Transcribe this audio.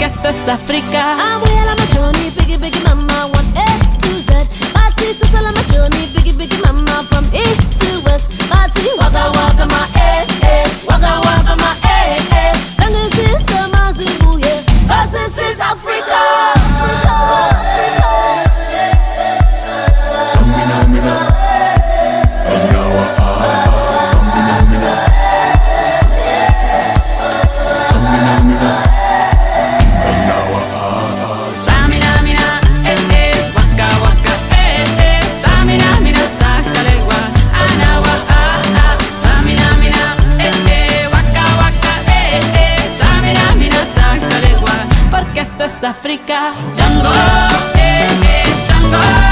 porque esto es África. Voy a la machoni, biggie, biggie mama, 1A to Z. Party to sell my journey, biggie, biggie mama, from east to west. Party, waka waka my waka waka my Sangin' sin sama zimbuye, 'cause this is Africa. Samina mina, Anawa Samina mina, Samina mina, Anawa Samina mina, waka waka, Samina mina, sakalegua, anawa Samina mina, waka waka, Samina mina, sakalegua, porque esto es África. Django, Django.